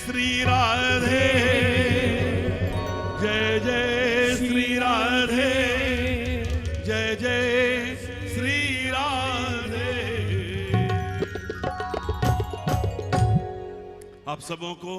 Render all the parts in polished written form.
श्री राधे, जय जय श्री राधे, जय जय श्री राधे। आप सबों को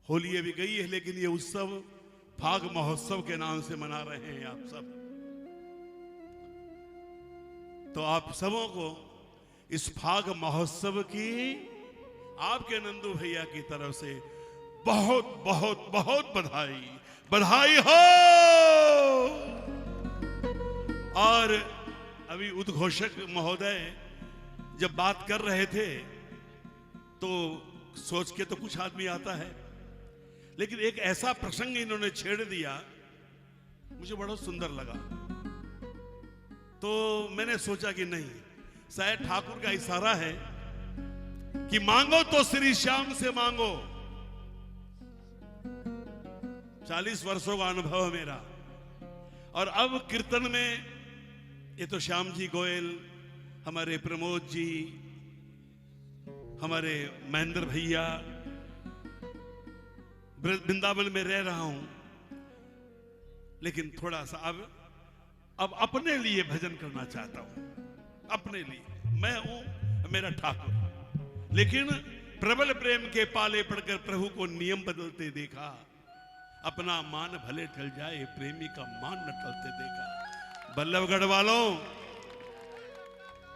होली अभी गई है, लेकिन ये उत्सव फाग महोत्सव के नाम से मना रहे हैं आप सब। तो आप सबों को इस फाग महोत्सव की आपके नंदू भैया की तरफ से बहुत बहुत बहुत बधाई, बधाई हो। और अभी उद्घोषक महोदय जब बात कर रहे थे तो सोच के तो कुछ आदमी आता है, लेकिन एक ऐसा प्रसंग इन्होंने छेड़ दिया, मुझे बड़ा सुंदर लगा। तो मैंने सोचा कि नहीं, शायद ठाकुर का इशारा है कि मांगो तो श्री श्याम से मांगो। 40 वर्षों का अनुभव है मेरा, और अब कीर्तन में ये तो श्याम जी गोयल, हमारे प्रमोद जी, हमारे महेंद्र भैया, वृंदावन में रह रहा हूं, लेकिन थोड़ा सा अब अपने लिए भजन करना चाहता हूं। अपने लिए मैं हूं मेरा ठाकुर, लेकिन प्रबल प्रेम के पाले पड़कर प्रभु को नियम बदलते देखा। अपना मान भले टल जाए, प्रेमी का मान न टलते देखा। बल्लभगढ़ वालों,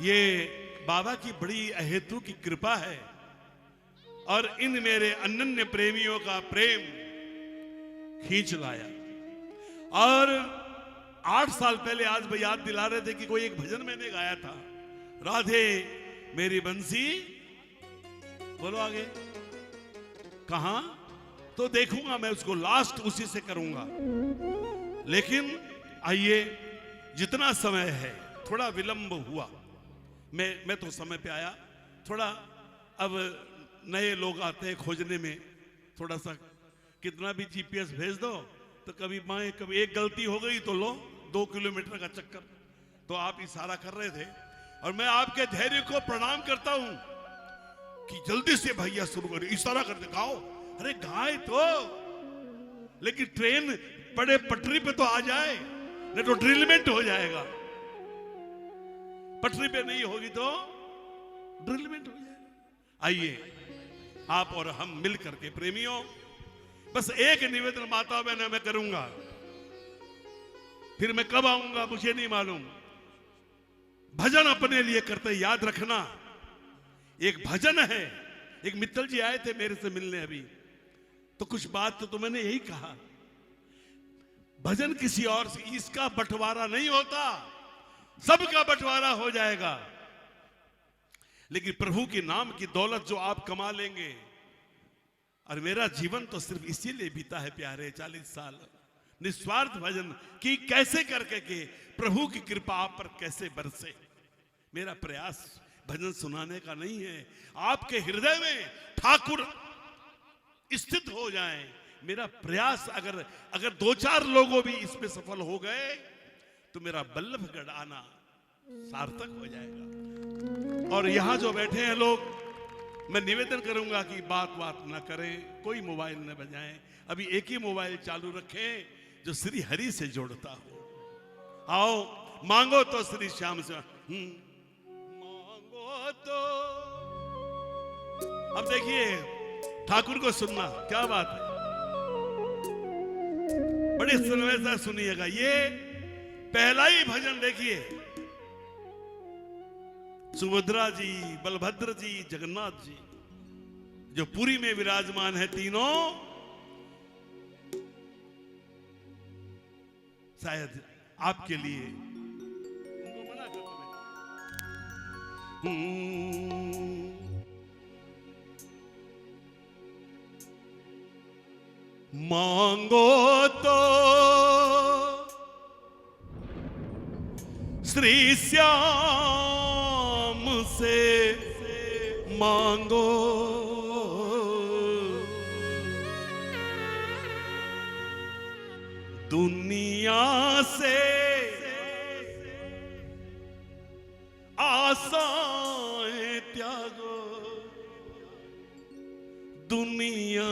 ये बाबा की बड़ी अहेतु की कृपा है, और इन मेरे अनन्य प्रेमियों का प्रेम खींच लाया। और 8 साल पहले आज भाई याद दिला रहे थे कि कोई एक भजन मैंने गाया था, राधे मेरी बंसी, बोलो आगे कहां, तो देखूंगा मैं उसको, लास्ट उसी से करूंगा। लेकिन आइए, जितना समय है, थोड़ा विलंब हुआ, मैं तो समय पे आया। थोड़ा अब नए लोग आते हैं खोजने में, थोड़ा सा कितना भी जीपीएस भेज दो तो कभी एक गलती हो गई तो लो 2 किलोमीटर का चक्कर। तो आप इशारा कर रहे थे, और मैं आपके धैर्य को प्रणाम करता हूं कि जल्दी से भैया शुरू करें, इशारा कर दे, गाओ। अरे गाए तो, लेकिन ट्रेन पड़े पटरी पे तो आ जाए, नहीं तो ड्रिलमेंट हो जाएगा। पटरी पे नहीं होगी तो ड्रिलमेंट हो जाएगा। आइए आप और हम मिल करके प्रेमियों, बस एक निवेदन माता बहन मैं करूंगा, फिर मैं कब आऊंगा मुझे नहीं मालूम। भजन अपने लिए करते याद रखना। एक भजन है, एक मित्तल जी आए थे मेरे से मिलने अभी, तो कुछ बात तो मैंने यही कहा, भजन किसी और से, इसका बंटवारा नहीं होता, सबका बंटवारा हो जाएगा। लेकिन प्रभु के नाम की दौलत जो आप कमा लेंगे, और मेरा जीवन तो सिर्फ इसीलिए बीता है प्यारे, 40 साल निस्वार्थ भजन की, कैसे करके के प्रभु की कृपा आप पर कैसे बरसे। मेरा प्रयास भजन सुनाने का नहीं है, आपके हृदय में ठाकुर स्थित हो जाएं। मेरा प्रयास अगर 2-4 लोगों भी इसमें सफल हो गए तो मेरा बल्लभगढ़ आना सार्थक हो जाएगा। और यहां जो बैठे हैं लोग, मैं निवेदन करूंगा कि बात ना करें, कोई मोबाइल न बजाएं। अभी एक ही मोबाइल चालू रखें जो श्री हरि से जोड़ता हो। आओ मांगो तो श्री श्याम से, मांगो तो। अब देखिए ठाकुर को सुनना, क्या बात है, बड़ी सुनवे से सुनिएगा। ये पहला ही भजन देखिए, सुभद्रा जी, बलभद्र जी, जगन्नाथ जी जो पुरी में विराजमान है, तीनों शायद आपके लिए उनको मना कर दो। मांगो तो श्री श्याम से मांगो, दुनिया से आशाएं त्यागो। दुनिया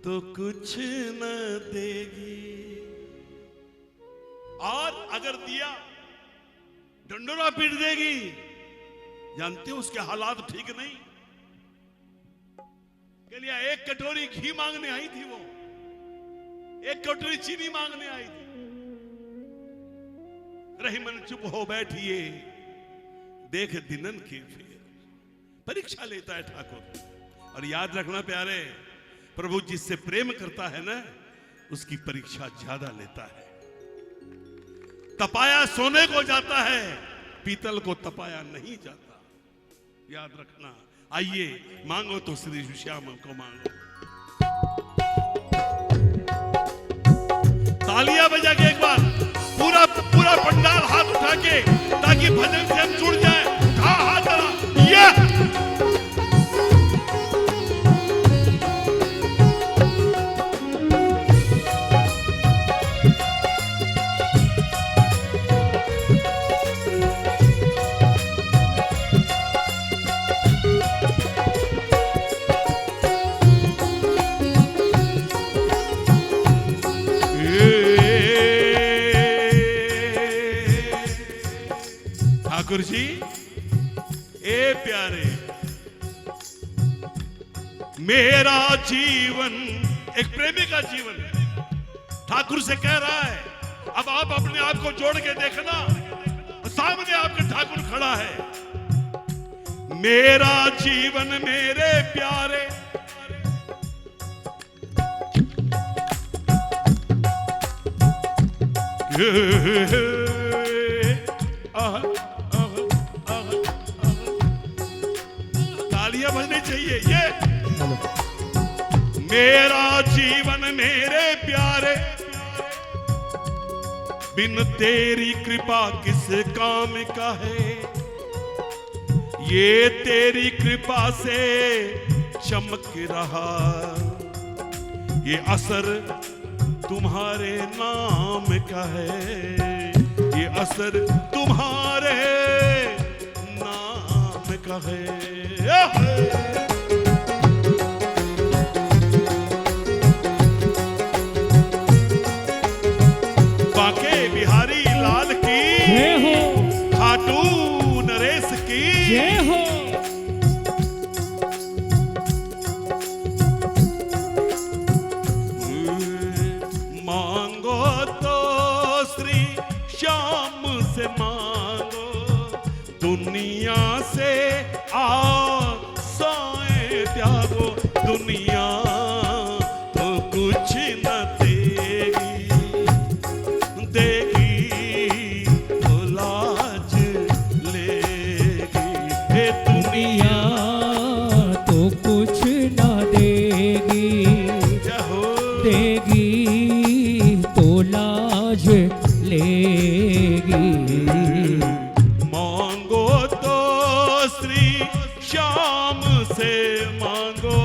तो कुछ न देगी, और अगर दिया डंडोरा पीट देगी। जानते हो उसके हालात ठीक नहीं। के लिए एक कटोरी घी मांगने आई थी वो, एक कटोरी चीनी मांगने आई थी। रहीमन चुप हो बैठिए, देख दिनन की फिर परीक्षा लेता है ठाकुर। और याद रखना प्यारे, प्रभु जिससे प्रेम करता है ना, उसकी परीक्षा ज्यादा लेता है। तपाया सोने को जाता है, पीतल को तपाया नहीं जाता, याद रखना। आइए मांगो तो श्री श्याम को मांगो। तालियां बजा के एक बार पूरा पूरा पंडाल हाथ उठा के, ताकि भजन से हम जुड़ जाए। उठा हाथ ये ठाकुर जी, ए प्यारे, मेरा जीवन एक प्रेमी का जीवन है। ठाकुर से कह रहा है, अब आप अपने आप को जोड़ के देखना, सामने आपके ठाकुर खड़ा है। मेरा जीवन मेरे प्यारे, तालियां बजनी चाहिए। ये मेरा जीवन मेरे प्यारे, बिन तेरी कृपा किस काम का है। ये तेरी कृपा से चमक रहा, ये असर तुम्हारे नाम का है। ये असर तुम्हारे नाम का है। बांके बिहारी लाल की जय हो, खाटू नरेश की जय हो। मांगो तो श्री श्याम से मांगो, दुनिया से आशाएं त्यागो। दुनिया तो कुछ न देगी, देगी तो लाज लेगी। हे दुनिया तो कुछ न देगी, देगी तो लाज लेगी। मांगो तो श्री श्याम से मांगो।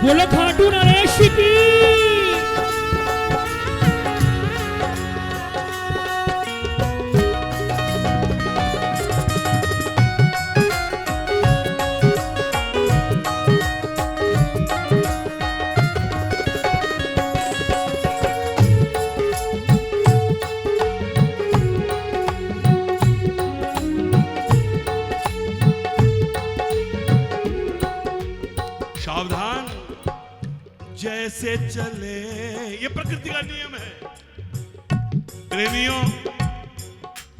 बोलो खाटू नरेश की। सावधान, जैसे चले, ये प्रकृति का नियम है। प्रेमियों,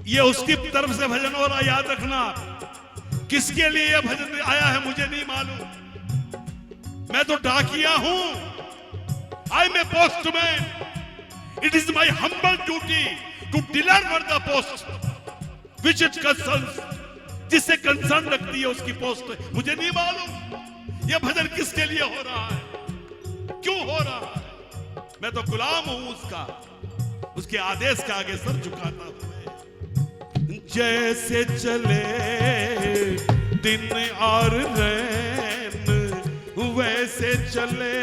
ये उसकी तरफ से भजन हो रहा, याद रखना। किसके लिए यह भजन आया है मुझे नहीं मालूम। मैं तो डाकिया हूं, I am a postman. It is my humble duty to deliver the post which it concerns. जिससे कंसर्न रखती है उसकी पोस्ट, मुझे नहीं मालूम यह भजन किसके लिए हो रहा है, क्यों हो रहा है। मैं तो गुलाम हूं उसका, उसके आदेश के आगे सर झुकाता हूं। जैसे चले दिन और रैन, वैसे चले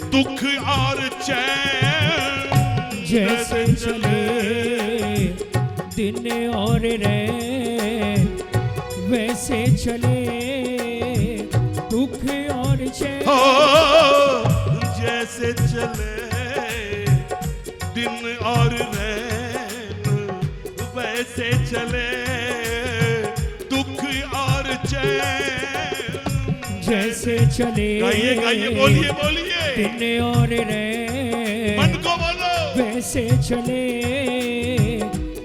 दुख और चैन। जैसे चले दिन और रैन, वैसे चले दुख और चैन। हो जैसे चले दिन और रैन, वैसे चले दुख और चैन। जैसे चले गाइए गाइए, बोलिए बोलिए, दिन और रैन, मन को बोलो। वैसे चले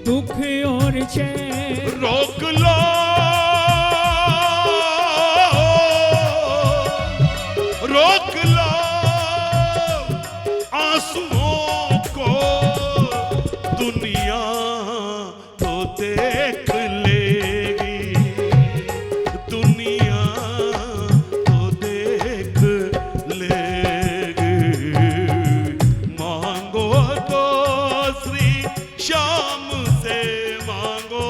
दुख और चैन। रोक लो रोक लो आंसुओं को, दुनिया तो देख लेगी, दुनिया तो देख लेगी। मांगो तो श्री श्याम से मांगो।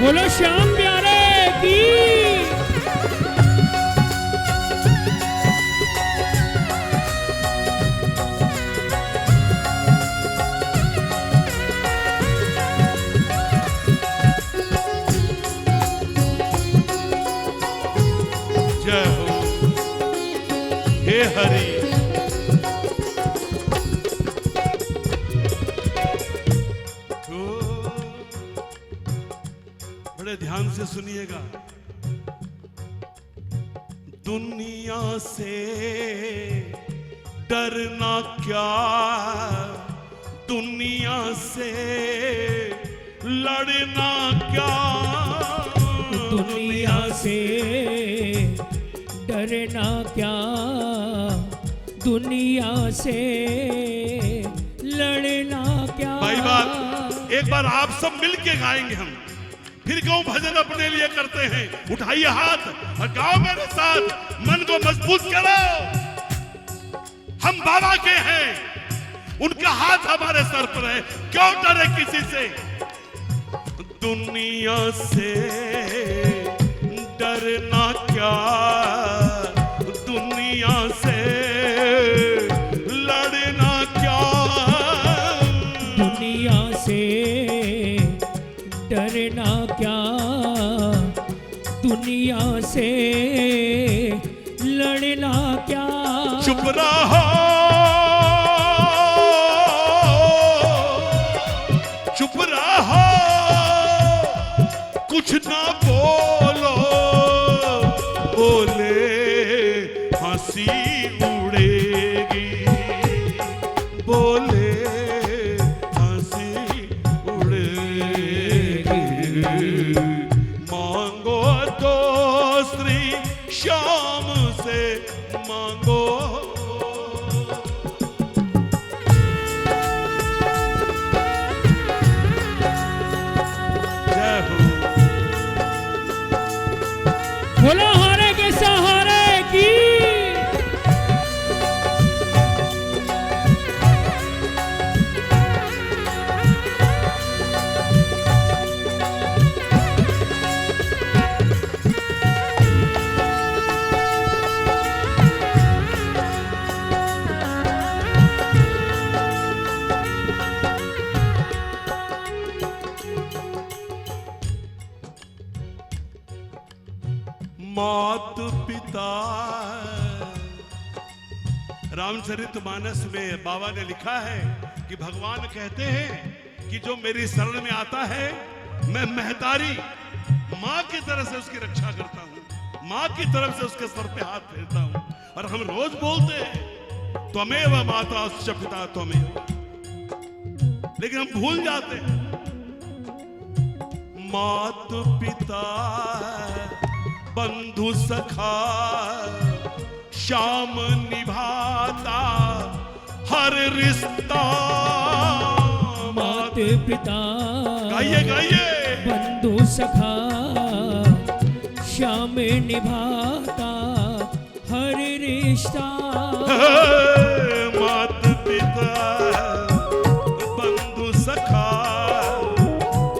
बोलो श्याम प्यारे की। जय हो हे हरि। बड़े ध्यान से सुनिएगा। दुनिया से डरना क्या, दुनिया से लड़ना क्या। दुनिया से डरना क्या, दुनिया से लड़ना क्या। भाई बात एक बार आप सब मिलके गाएंगे हम, फिर गाँव भजन अपने लिए करते हैं। उठाइए हाथ और गाओ मेरे साथ, मन को मजबूत करो। हम बाबा के हैं, उनका हाथ हमारे सर पर है, क्यों डरे किसी से। दुनिया से डरना क्या, दुनिया से लड़ना क्या। दुनिया से डरना क्या, दुनिया से लड़ना क्या। चुप रहो चुप रहो, कुछ ना बोलो, बोले हंसी उड़ेगी, बोले हंसी उड़ेगी। मांगो तो श्री श्याम से मांगो। जय हो बोलो हारे के सहारे की। मात पिता, रामचरितमानस में बाबा ने लिखा है कि भगवान कहते हैं कि जो मेरी शरण में आता है, मैं महतारी माँ की तरह से उसकी रक्षा करता हूँ, माँ की तरफ से उसके सर पे हाथ फेरता हूँ। और हम रोज बोलते हैं त्वमेव माता च पिता त्वमेव, लेकिन हम भूल जाते हैं मात पिता बंधु सखा श्याम निभाता हर रिश्ता। मात पिता गाइए गाइए, बंधु सखा श्याम निभाता हर रिश्ता। मात पिता बंधु सखा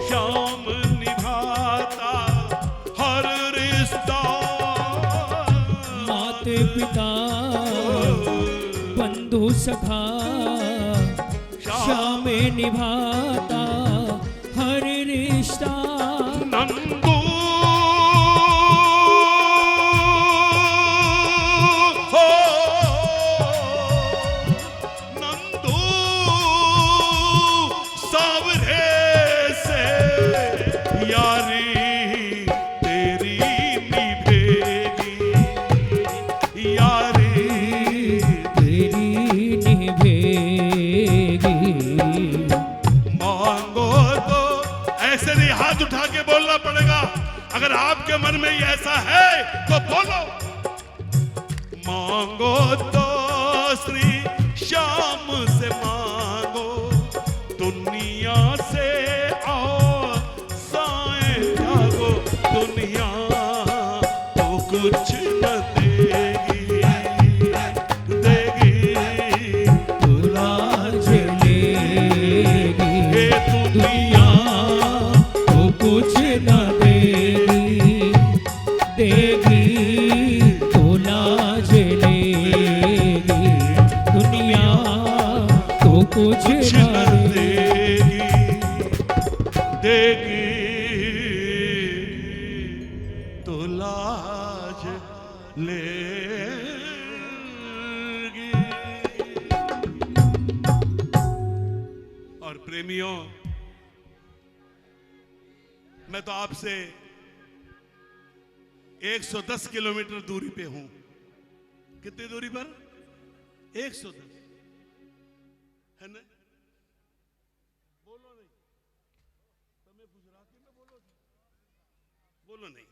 श्याम निभाता सखा श्याम निभाता हर रिश्ता। नंदू हो नंदू सावरे से यारी तेरी निभेगी, यारी तेरी निभेगी। मांगो तो ऐसे नहीं, हाथ उठा के बोलना पड़ेगा। अगर आपके मन में ये ऐसा है तो बोलो। मांगो तो श्री श्याम से मांगो, दुनिया से आओ साए जागो। दुनिया तो कुछ न देगी, देगी लाज लेगी। ये दुनिया तो कुछ न देगी, देगी तो लाज लेगी। दुनिया तो कुछ कुछ न न देगी, देगी तो लाज लेगी। और प्रेमियों, मैं तो आपसे 110 किलोमीटर दूरी पे हूं। कितनी दूरी पर? 110 है ना? बोलो नहीं, तुम्हें गुजराती में बोलो नहीं।